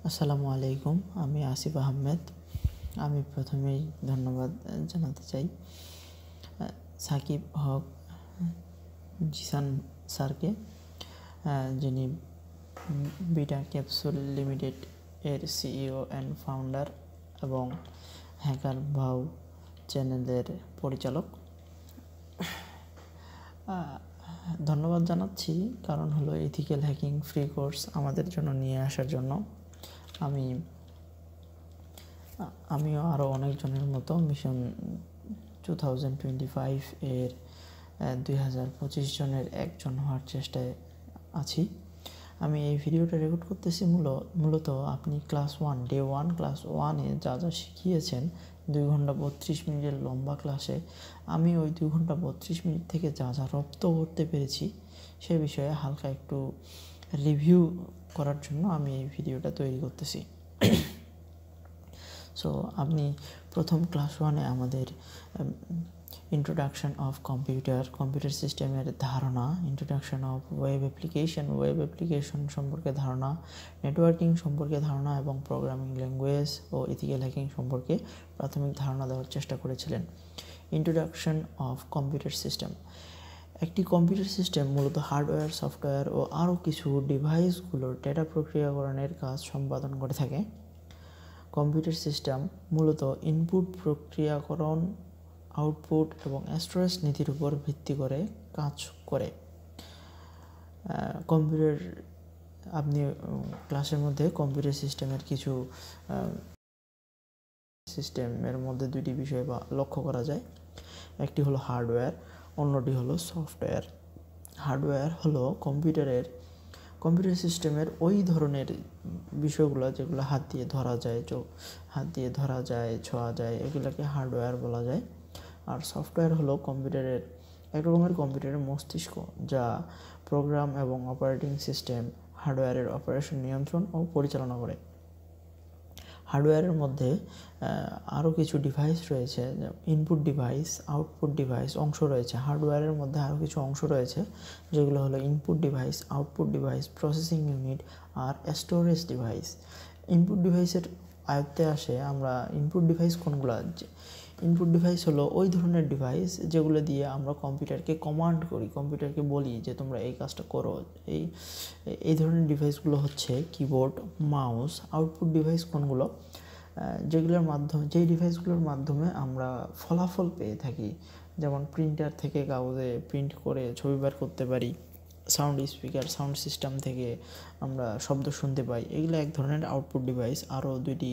আসসালামু আলাইকুম। আমি আসিফ আহমেদ। আমি প্রথমেই ধন্যবাদ জানাতে চাই সাকিব হক জিসান স্যারকে, যিনি বিটা ক্যাপসুল লিমিটেড এর সিইও অ্যান্ড ফাউন্ডার এবং হ্যাকার ভাউ চ্যানেলের পরিচালক। ধন্যবাদ জানাচ্ছি কারণ হলো এথিক্যাল হ্যাকিং ফ্রি কোর্স আমাদের জন্য নিয়ে আসার জন্য। আমিও আরও অনেকজনের মতো মিশন 2025 এর 2025 জনের একজন হওয়ার চেষ্টায় আছি। আমি এই ভিডিওটা রেকর্ড করতেছি মূলত আপনি ক্লাস 1 ডে 1 ক্লাস 1-এ যা যা শিখিয়েছেন 2 ঘন্টা 32 মিনিটের লম্বা ক্লাসে, আমি ওই 2 ঘন্টা 32 মিনিট থেকে যা যা রপ্ত করতে পেরেছি সে বিষয়ে হালকা একটু রিভিউ করার জন্য আমি এই ভিডিওটা তৈরি করতেছি। সো আপনি প্রথম ক্লাস 1-এ আমাদের ইন্ট্রোডাকশন অফ কম্পিউটার সিস্টেমের ধারণা, ইন্ট্রোডাকশন অফ ওয়েব অ্যাপ্লিকেশন সম্পর্কে ধারণা, নেটওয়ার্কিং সম্পর্কে ধারণা এবং প্রোগ্রামিং ল্যাঙ্গুয়েজ ও এথিক্যাল হ্যাকিং সম্পর্কে প্রাথমিক ধারণা দেওয়ার চেষ্টা করেছিলেন। Introduction of computer system. একটি কম্পিউটার সিস্টেম মূলত হার্ডওয়্যার, সফটওয়্যার ও আরও কিছু ডিভাইসগুলোর ডেটা প্রক্রিয়াকরণের কাজ সম্পাদন করে থাকে। কম্পিউটার সিস্টেম মূলত ইনপুট প্রক্রিয়াকরণ, আউটপুট এবং স্টোরেজ নীতির উপর ভিত্তি করে কাজ করে। কম্পিউটার আপনি ক্লাসের মধ্যে কম্পিউটার সিস্টেমের কিছু সিস্টেমের মধ্যে দুইটি বিষয় লক্ষ্য করা যায়। একটি হলো হার্ডওয়্যার, অন্যটি হলো সফটওয়্যার। হার্ডওয়্যার হলো কম্পিউটার সিস্টেমের ওই ধরনের বিষয়গুলো যেগুলো হাত দিয়ে ধরা যায়, ছোঁয়া যায়, এগুলোকে হার্ডওয়্যার বলা যায়। আর সফটওয়্যার হলো এক রকমের কম্পিউটারের মস্তিষ্ক, যা প্রোগ্রাম এবং অপারেটিং সিস্টেম হার্ডওয়্যারের অপারেশন নিয়ন্ত্রণ ও পরিচালনা করে। হার্ডওয়্যারের মধ্যে আরও কিছু ডিভাইস রয়েছে, ইনপুট ডিভাইস, আউটপুট ডিভাইস অংশ রয়েছে। হার্ডওয়্যারের মধ্যে আরও কিছু অংশ রয়েছে যেগুলো হলো input device, output device, processing unit আর স্টোরেজ ডিভাইস। ইনপুট ডিভাইসের আয়ত্তে আসে আমরা ইনপুট ডিভাইস কোনগুলো? ইনপুট ডিভাইস হলো ওই ধরনের ডিভাইস যেগুলো দিয়ে আমরা কম্পিউটারকে কমান্ড করি, কম্পিউটারকে বলি যে তোমরা এই কাজটা করো। এই ধরনের ডিভাইসগুলো হচ্ছে কিবোর্ড, মাউস। আউটপুট ডিভাইস কোনগুলো? যেই ডিভাইসগুলোর মাধ্যমে আমরা ফলাফল পেয়ে থাকি, যেমন প্রিন্টার থেকে কাগজে প্রিন্ট করে ছবি বের করতে পারি, সাউন্ড সিস্টেম থেকে আমরা শব্দ শুনতে পাই, এগুলো এক ধরনের আউটপুট ডিভাইস। আরও দুইটি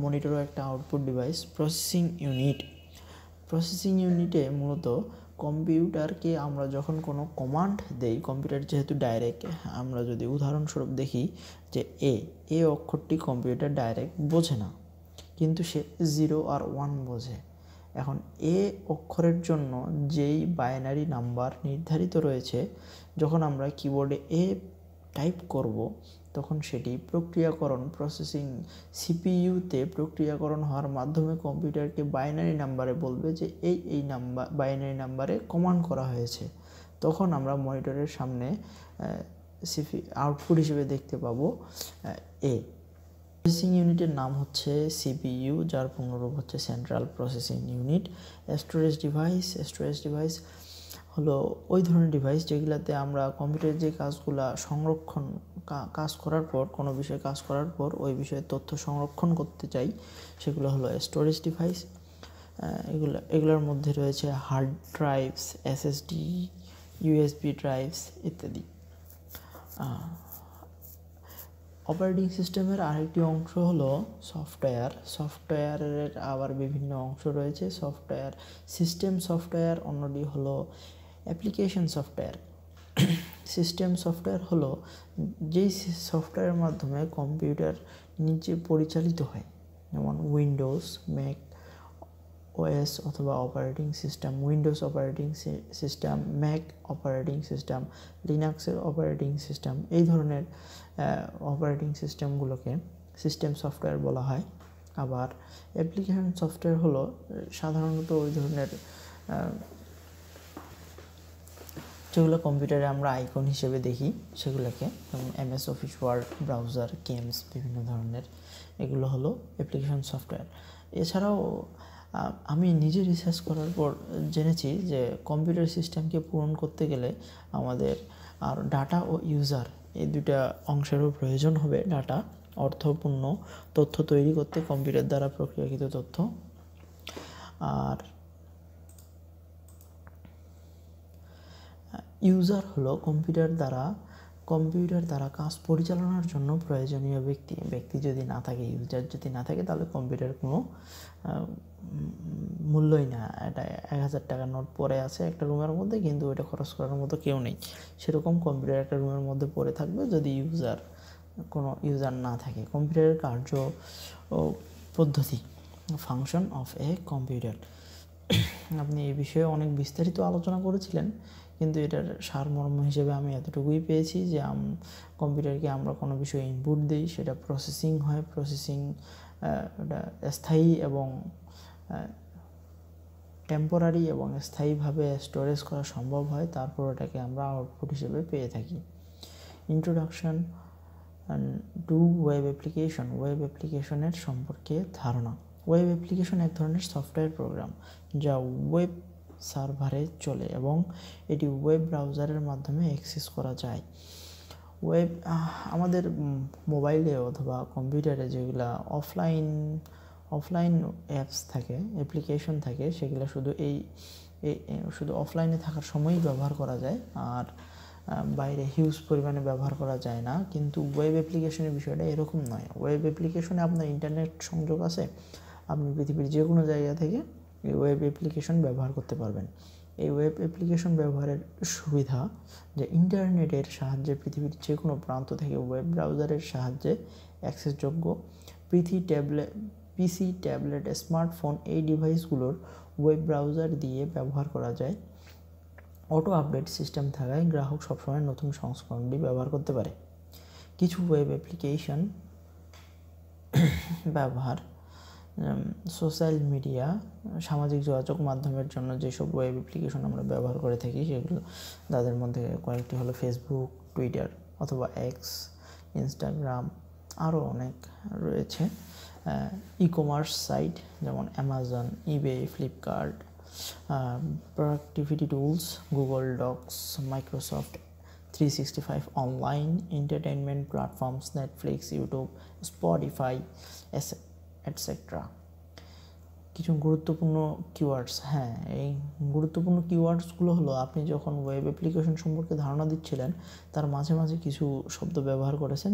মনিটরও একটা আউটপুট ডিভাইস। প্রসেসিং ইউনিটে মূলত কম্পিউটারকে আমরা যখন কোনো কমান্ড দেই, কম্পিউটার যেহেতু ডাইরেক্ট, আমরা যদি উদাহরণস্বরূপ দেখি যে এ অক্ষরটি কম্পিউটার ডাইরেক্ট বোঝে না, কিন্তু সে 0 আর 1 বোঝে। এখন এ অক্ষরের জন্য যেই বাইনারি নাম্বার নির্ধারিত রয়েছে, যখন আমরা কিবোর্ডে এ টাইপ করব তখন সেটি সিপিইউতে প্রক্রিয়াকরণ হওয়ার মাধ্যমে কম্পিউটারকে বাইনারি নাম্বারে বলবে যে এই বাইনারি নাম্বারে কমান্ড করা হয়েছে। তখন আমরা মনিটরের সামনে আউটপুট হিসেবে দেখতে পাবো এ। প্রসেসিং ইউনিটের নাম হচ্ছে সিপিইউ, যার পূর্ণরূপ হচ্ছে central processing unit. Storage device হলো ওই ধরনের ডিভাইস যেগুলোতে আমরা কম্পিউটারের যে কাজ করার পর, কোনো বিষয়ে কাজ করার পর ওই বিষয়ে তথ্য সংরক্ষণ করতে চাই, সেগুলো হলো স্টোরেজ ডিভাইস। এগুলোর মধ্যে রয়েছে hard drives, SSD, USB drives ইত্যাদি। অপারেটিং সিস্টেমের আরেকটি অংশ হলো সফটওয়্যারের আবার বিভিন্ন অংশ রয়েছে। সিস্টেম সফটওয়্যার, অন্যটি হলো অ্যাপ্লিকেশন সফটওয়্যার। সিস্টেম সফটওয়্যার হলো যেই সফটওয়্যারের মাধ্যমে কম্পিউটার নিজে পরিচালিত হয়, যেমন উইন্ডোজ, ম্যাক ওএস অথবা operating system, Windows operating system, Mac operating system, লিনাক্সের অপারেটিং সিস্টেম। এই ধরনের অপারেটিং সিস্টেমগুলোকে সিস্টেম সফটওয়্যার বলা হয়। আবার অ্যাপ্লিকেশন সফটওয়্যার হলো সাধারণত ওই ধরনের যেগুলো কম্পিউটারে আমরা আইকন হিসেবে দেখি সেগুলোকে, যেমন MS office, word, browser, games, বিভিন্ন ধরনের, এগুলো হলো অ্যাপ্লিকেশন সফটওয়্যার। এছাড়াও আমি নিজে রিসার্চ করার পর জেনেছি যে কম্পিউটার সিস্টেমকে পূরণ করতে গেলে আমাদের আর ডাটা ও ইউজার এই দুটা অংশেরও প্রয়োজন হবে। ডাটা অর্থপূর্ণ তথ্য তৈরি করতে কম্পিউটার দ্বারা প্রক্রিয়াকৃত তথ্য, আর ইউজার হলো কম্পিউটার দ্বারা কাজ পরিচালনার জন্য প্রয়োজনীয় ব্যক্তি যদি না থাকে, ইউজার যদি না থাকে, তাহলে কম্পিউটার কোনো মূল্যই না। এটা 1000 টাকার নোট পড়ে আছে একটা রুমের মধ্যে, কিন্তু ওইটা খরচ করার মতো কেউ নেই। সেরকম কম্পিউটার একটা রুমের মধ্যে পড়ে থাকবে যদি কোনো ইউজার না থাকে। কম্পিউটারের কার্য ও পদ্ধতি, ফাংশন অফ এ কম্পিউটার, আপনি এই বিষয়ে অনেক বিস্তারিত আলোচনা করেছিলেন, কিন্তু এটার সারমর্ম হিসেবে আমি এতটুকুই পেয়েছি যে কম্পিউটারকে আমরা কোনো বিষয়ে ইনপুট দিই, সেটা প্রসেসিং হয়, ওটা স্থায়ী এবং টেম্পোরারি এবং স্থায়ীভাবে স্টোরেজ করা সম্ভব হয়, তারপর ওটাকে আমরা আউটপুট হিসেবে পেয়ে থাকি। Introduction to web application, web অ্যাপ্লিকেশনের সম্পর্কে ধারণা। ওয়েব অ্যাপ্লিকেশন এক ধরনের সফটওয়্যার প্রোগ্রাম যা ওয়েব সার্ভারে চলে এবং এটি ওয়েব ব্রাউজারের মাধ্যমে অ্যাক্সেস করা যায়। আমাদের মোবাইলে অথবা কম্পিউটারে যেগুলো অফলাইন অ্যাপস থাকে, অ্যাপ্লিকেশন থাকে, সেগুলো শুধু অফলাইনে থাকার সময়ই ব্যবহার করা যায়, আর বাইরে হিউজ পরিমাণে ব্যবহার করা যায় না। কিন্তু ওয়েব অ্যাপ্লিকেশনের বিষয়টা এরকম নয়। ওয়েব অ্যাপ্লিকেশনে আপনার ইন্টারনেট সংযোগ আছে, আপনি পৃথিবীর যে কোনো জায়গা থেকে এই ওয়েব অ্যাপ্লিকেশন ব্যবহার করতে পারবেন। এই ওয়েব অ্যাপ্লিকেশন ব্যবহারের সুবিধা যে ইন্টারনেটের সাহায্যে পৃথিবীর যে কোনো প্রান্ত থেকে ওয়েব ব্রাউজারের সাহায্যে অ্যাক্সেসযোগ্য। পিসি, ট্যাবলেট, স্মার্টফোন এই ডিভাইসগুলোর ওয়েব ব্রাউজার দিয়ে ব্যবহার করা যায়। অটো আপডেট সিস্টেম থাকায় গ্রাহক সবসময় নতুন সংস্করণটি ব্যবহার করতে পারে। কিছু ওয়েব অ্যাপ্লিকেশন ব্যবহার, সোশ্যাল মিডিয়া, সামাজিক যোগাযোগ মাধ্যমের জন্য যেসব ওয়েব অ্যাপ্লিকেশন আমরা ব্যবহার করে থাকি সেগুলো, তাদের মধ্যে কয়েকটি হলো ফেসবুক, টুইটার অথবা এক্স, ইনস্টাগ্রাম, আরও অনেক রয়েছে। ই কমার্স সাইট যেমন Amazon, eBay, Flipkart, productivity tools, Google Docs, Microsoft 365 online, entertainment platforms, Netflix, YouTube, Spotify, etcetera. কিছু গুরুত্বপূর্ণ কিওয়ার্ডস, এই গুরুত্বপূর্ণ কিওয়ার্ডসগুলো হলো, আপনি যখন ওয়েব অ্যাপ্লিকেশন সম্পর্কে ধারণা দিচ্ছিলেন তার মাঝে মাঝে কিছু শব্দ ব্যবহার করেছেন,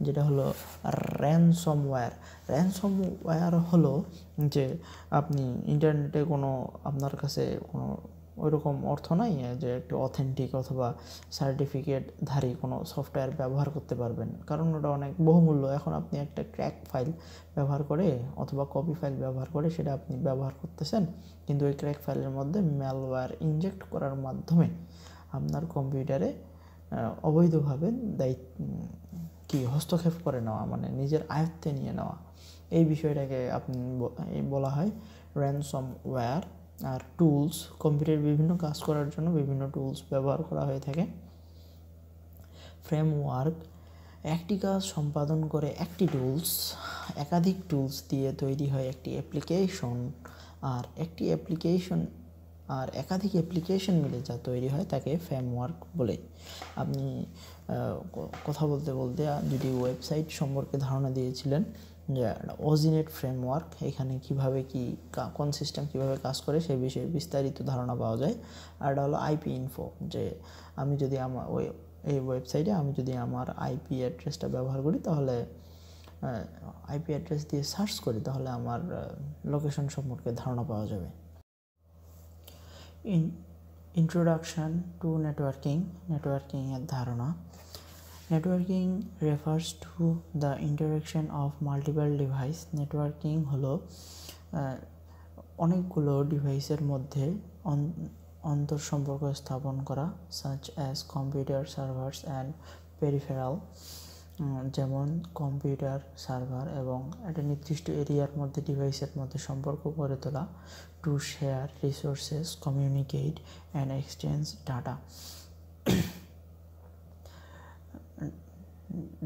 যেটা হলো র্যানসমওয়্যার হলো যে আপনি ইন্টারনেটে আপনার কাছে কোনো ওইরকম অর্থ নাই যে একটু অথেন্টিক অথবা সার্টিফিকেটধারী কোনো সফটওয়্যার ব্যবহার করতে পারবেন, কারণ ওটা অনেক বহুমূল্য। এখন আপনি একটা ক্র্যাক ফাইল ব্যবহার করে অথবা কপি ফাইল ব্যবহার করে সেটা আপনি ব্যবহার করতেছেন, কিন্তু ওই ক্র্যাক ফাইলের মধ্যে ম্যালওয়্যার ইনজেক্ট করার মাধ্যমে আপনার কম্পিউটারে অবৈধভাবে হস্তক্ষেপ করে নেওয়া, মানে নিজের আয়ত্তে নিয়ে নেওয়া, এই বিষয়টাকে বলা হয় র্যানসমওয়্যার। আর টুলস, কম্পিউটারে বিভিন্ন কাজ করার জন্য বিভিন্ন টুলস ব্যবহার করা হয়ে থাকে। ফ্রেমওয়ার্ক, একটি কাজ সম্পাদন করে একটি টুলস, একাধিক টুলস দিয়ে তৈরি হয় একটি অ্যাপ্লিকেশন, আর একাধিক অ্যাপ্লিকেশন মিলে যা তৈরি হয় তাকে ফ্রেমওয়ার্ক বলে। আপনি কথা বলতে বলতে দুটি ওয়েবসাইট সম্পর্কে ধারণা দিয়েছিলেন, যে অজিনেট ফ্রেমওয়ার্ক, এখানে কিভাবে কোন সিস্টেম কিভাবে কাজ করে সেই বিষয়ে বিস্তারিত ধারণা পাওয়া যায়। আর এটা হলো আইপি ইনফো, যে আমি যদি এই ওয়েবসাইটে আমি যদি আমার আইপি অ্যাড্রেসটা ব্যবহার করি, তাহলে আইপি অ্যাড্রেস দিয়ে সার্চ করি, তাহলে আমার লোকেশন সম্পর্কে ধারণা পাওয়া যাবে। ইন্ট্রোডাকশন টু নেটওয়ার্কিংয়ের ধারণা। Networking refers to the interaction of multiple device. Networking হলো অনেকগুলো ডিভাইসের মধ্যে অন্তর্সম্পর্ক স্থাপন করা, such as computer, servers and peripheral. যেমন কম্পিউটার সার্ভার এবং একটা নির্দিষ্ট এরিয়ার মধ্যে ডিভাইসের মধ্যে সম্পর্ক গড়ে তোলা, to share resources, communicate and exchange data.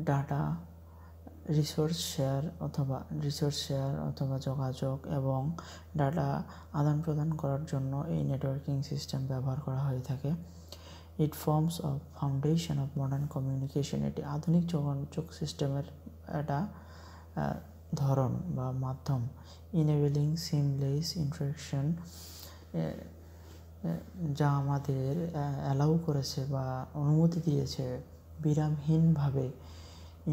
Data resource share অথবা যোগাযোগ এবং ডাটা আদান প্রদান করার জন্য এই নেটওয়ার্কিং সিস্টেম ব্যবহার করা হয়ে থাকে। It forms of foundation of modern communication. এটি আধুনিক যোগাযোগ সিস্টেমের একটা ধরন বা মাধ্যম। ইনেবলিং সিমলেস ইন্টারাকশন, যা আমাদের অ্যালাউ করেছে বা অনুমতি দিয়েছে বিরামহীনভাবে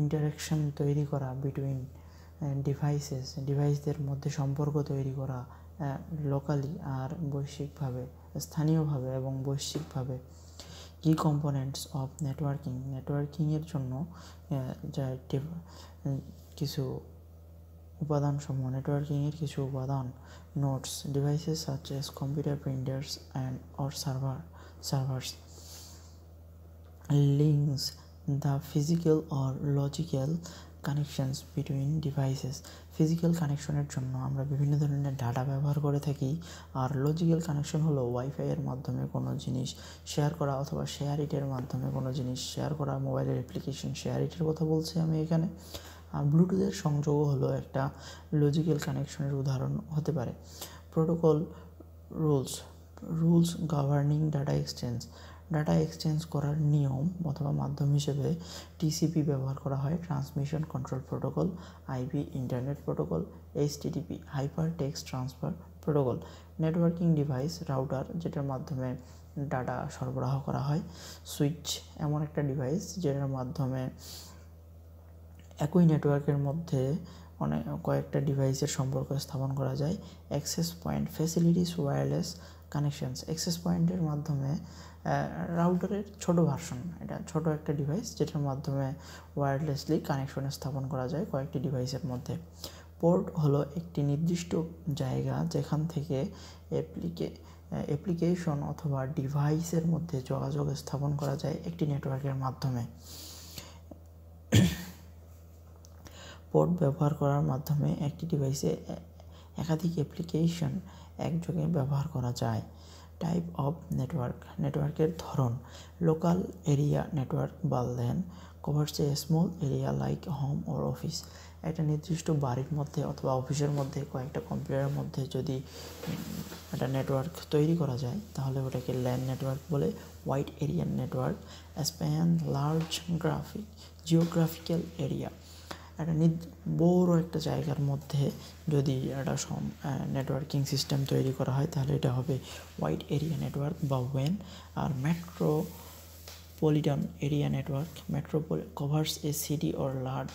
ইন্টারাকশন তৈরি করা বিটুইন ডিভাইসদের মধ্যে সম্পর্ক তৈরি করা লোকালি আর বৈশ্বিকভাবে, স্থানীয়ভাবে এবং বৈশ্বিকভাবে। কি কম্পোনেন্টস অফ নেটওয়ার্কিংয়ের জন্য যা কিছু উপাদানসমূহ, নেটওয়ার্কিংয়ের কিছু উপাদান: nodes, devices such as computer, printers and or servers. Links, the physical or logical connections between devices. Physical কানেকশনের জন্য আমরা বিভিন্ন ধরনের ডাটা ব্যবহার করে থাকি, আর লজিক্যাল কানেকশন হলো ওয়াইফাইয়ের মাধ্যমে কোনো জিনিস শেয়ার করা অথবা শেয়ার ইটের মাধ্যমে কোনো জিনিস শেয়ার করা। মোবাইলের অ্যাপ্লিকেশন শেয়ার ইটের কথা বলছি আমি এখানে। আর ব্লুটুথের সংযোগও হলো একটা লজিক্যাল কানেকশনের উদাহরণ হতে পারে। Protocol rules governing data exchange. Data exchange করার নিয়ম অথবা মাধ্যম হিসেবে টিসিপি ব্যবহার করা হয়, transmission control protocol, IP internet protocol, HTTP hyper text transfer protocol. Networking device, router, যেটার মাধ্যমে ডাটা সরবরাহ করা হয়। সুইচ, এমন একটা ডিভাইস যেটার মাধ্যমে একই নেটওয়ার্কের মধ্যে কয়েকটা ডিভাইসের সম্পর্ক স্থাপন করা যায়। Access point, facilities wireless connections. Access পয়েন্টের মাধ্যমে রাউটারের ছোট ভার্সন, এটা ছোট একটা ডিভাইস যেটার মাধ্যমে ওয়্যারলেসলি কানেকশন স্থাপন করা যায় কয়েকটি ডিভাইসের মধ্যে। পোর্ট হলো একটি নির্দিষ্ট জায়গা যেখান থেকে অ্যাপ্লিকেশন অথবা ডিভাইসের মধ্যে যোগাযোগ স্থাপন করা যায় একটি নেটওয়ার্কের মাধ্যমে। পোর্ট ব্যবহার করার মাধ্যমে একটি ডিভাইসে একাধিক অ্যাপ্লিকেশন একযোগে ব্যবহার করা যায়। টাইপ অফ নেটওয়ার্কের ধরন: লোকাল এরিয়া নেটওয়ার্ক বালদেন covers a small area like home or office. একটা নির্দিষ্ট বাড়ির মধ্যে অথবা অফিসের মধ্যে কয়েকটা কম্পিউটারের মধ্যে যদি একটা নেটওয়ার্ক তৈরি করা যায় তাহলে ওটাকে ল্যান নেটওয়ার্ক বলে। Wide area network span large geographical area. একটা বড় একটা জায়গার মধ্যে যদি একটা নেটওয়ার্কিং সিস্টেম তৈরি করা হয় তাহলে এটা হবে ওয়াইড এরিয়া নেটওয়ার্ক বা ওয়েন। আর metropolitan area network covers a city or large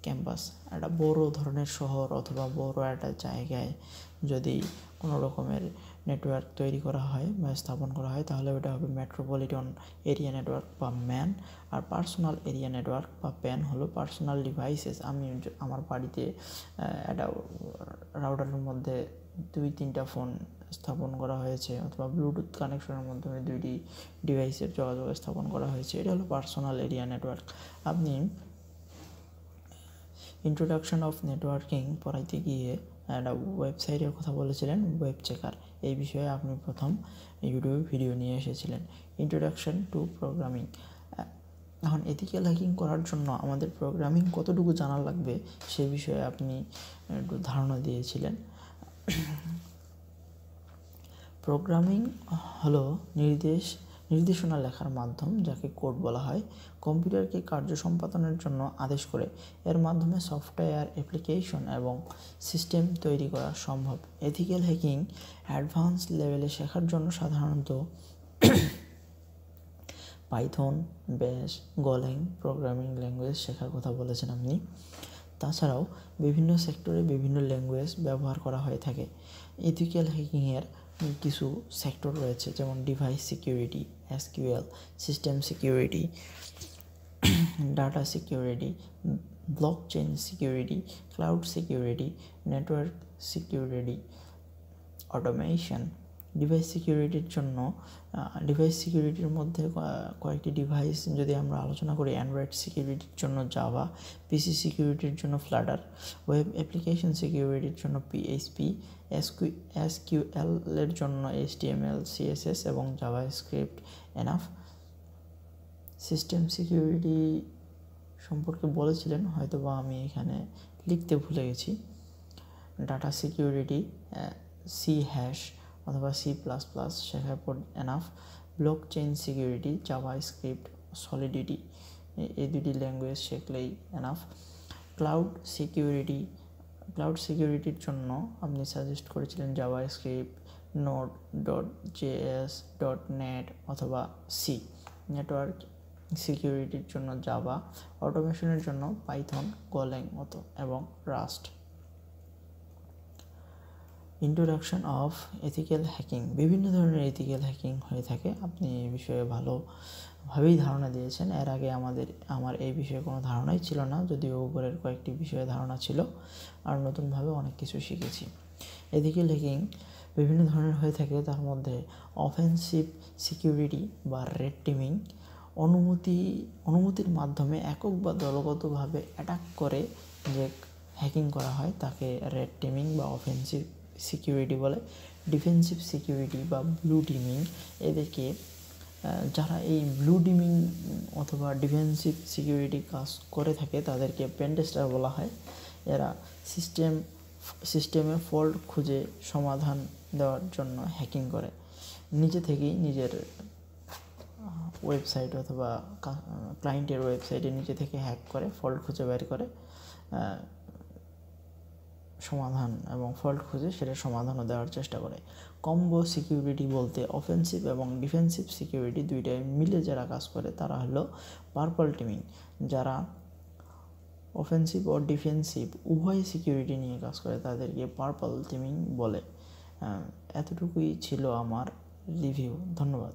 campus. একটা বড় ধরনের শহর অথবা বড় একটা জায়গায় যদি কোনো রকমের নেটওয়ার্ক তৈরি করা হয় বা স্থাপন করা হয় তাহলে ওটা হবে মেট্রোপলিটন এরিয়া নেটওয়ার্ক বা ম্যান। আর পার্সোনাল এরিয়া নেটওয়ার্ক বা প্যান হলো পার্সোনাল ডিভাইসেস। আমি আমার বাড়িতে একটা রাউটারের মধ্যে 2-3টা ফোন স্থাপন করা হয়েছে অথবা ব্লুটুথ কানেকশনের মাধ্যমে 2টি ডিভাইসের যোগাযোগ স্থাপন করা হয়েছে, এটা হলো পার্সোনাল এরিয়া নেটওয়ার্ক। আপনি ইন্ট্রোডাকশন অফ নেটওয়ার্কিং পড়াইতে গিয়ে একটা ওয়েবসাইটের কথা বলেছিলেন, ওয়েব চেকার। এই বিষয়ে আপনি প্রথম ইউটিউবে ভিডিও নিয়ে এসেছিলেন। Introduction to programming. এখন এথিক্যাল হ্যাকিং করার জন্য আমাদের প্রোগ্রামিং কতটুকু জানা লাগবে সে বিষয়ে আপনি একটু ধারণা দিয়েছিলেন। প্রোগ্রামিং হলো নির্দেশনা লেখার মাধ্যম, যাকে কোড বলা হয়। কম্পিউটারকে কার্য সম্পাদনের জন্য আদেশ করে এর মাধ্যমে সফটওয়্যার, অ্যাপ্লিকেশন এবং সিস্টেম তৈরি করা সম্ভব। এথিক্যাল হ্যাকিং অ্যাডভান্স লেভেলে শেখার জন্য সাধারণত পাইথন, ব্যাশ, গোল্যাং প্রোগ্রামিং ল্যাঙ্গুয়েজ শেখার কথা বলেছেন আপনি। তাছাড়াও বিভিন্ন সেক্টরে বিভিন্ন ল্যাঙ্গুয়েজ ব্যবহার করা হয়ে থাকে। এথিক্যাল হ্যাকিংয়ের কিছু সেক্টর রয়েছে, যেমন device security, SQL, system security, data security, blockchain security, cloud security, network security, automation, device সিকিউরিটির মধ্যে কয়েকটি ডিভাইস যদি আমরা আলোচনা করি, অ্যান্ড্রয়েড সিকিউরিটির জন্য জাভা, পিসি সিকিউরিটির জন্য ফ্লাটার, ওয়েব অ্যাপ্লিকেশন সিকিউরিটির জন্য পিএইচপি, এসকিউএল এর জন্য HTML, CSS এবং জাভাস্ক্রিপ্ট এনাফ। সিস্টেম সিকিউরিটি সম্পর্কে বলেছিলেন, হয়তো বা আমি এখানে লিখতে ভুলে গেছি। ডাটা সিকিউরিটি C# অথবা C++ শেখার পর enough. Block chain security JavaScript, solidity, এই দুটি ল্যাঙ্গুয়েজ শিখলেই এনাফ। ক্লাউড সিকিউরিটির জন্য আপনি সাজেস্ট করেছিলেন জাভাস্ক্রিপ্ট, Node.js, .NET অথবা C। নেটওয়ার্ক সিকিউরিটির জন্য জাভা, অটোমেশনের জন্য পাইথন, গোল্যাং এবং Rust. Introduction of ethical hacking. বিভিন্ন ধরনের এথিক্যাল হ্যাকিং হয়ে থাকে, আপনি এই বিষয়ে ভালোভাবেই ধারণা দিয়েছেন। এর আগে আমার এই বিষয়ে কোনো ধারণাই ছিল না, যদিও উপরের কয়েকটি বিষয়ে ধারণা ছিল, আর নতুনভাবে অনেক কিছু শিখেছি। এথিক্যাল হ্যাকিং বিভিন্ন ধরনের হয়ে থাকে, তার মধ্যে অফেন্সিভ সিকিউরিটি বা রেড টিমিং, অনুমতির মাধ্যমে একক বা দলগতভাবে অ্যাটাক করে যে হ্যাকিং করা হয় তাকে রেড টিমিং বা অফেন্সিভ সিকিউরিটি বলে। ডিফেন্সিভ সিকিউরিটি বা ব্লু টিমিং, এদেরকে যারা এই ব্লু টিমিং অথবা ডিফেন্সিভ সিকিউরিটি কাজ করে থাকে তাদেরকে পেনটেস্টার বলা হয়। এরা সিস্টেমে ফল্ট খুঁজে সমাধান দেওয়ার জন্য হ্যাকিং করে, নিজে থেকেই নিজের ওয়েবসাইট অথবা ক্লায়েন্টের ওয়েবসাইটে নিজে থেকে হ্যাক করে ফল্ট খুঁজে বের করে সমাধান এবং ফল্ট খুঁজে সেটা সমাধানও দেওয়ার চেষ্টা করে। কম্বো সিকিউরিটি বলতে অফেন্সিভ এবং ডিফেন্সিভ সিকিউরিটি দুইটাই মিলে যারা কাজ করে তারা হলো পার্পল টিমিং, যারা অফেন্সিভ ও ডিফেন্সিভ উভয় সিকিউরিটি নিয়ে কাজ করে তাদেরকে পার্পল টিমিং বলে। এতটুকুই ছিল আমার রিভিউ। ধন্যবাদ।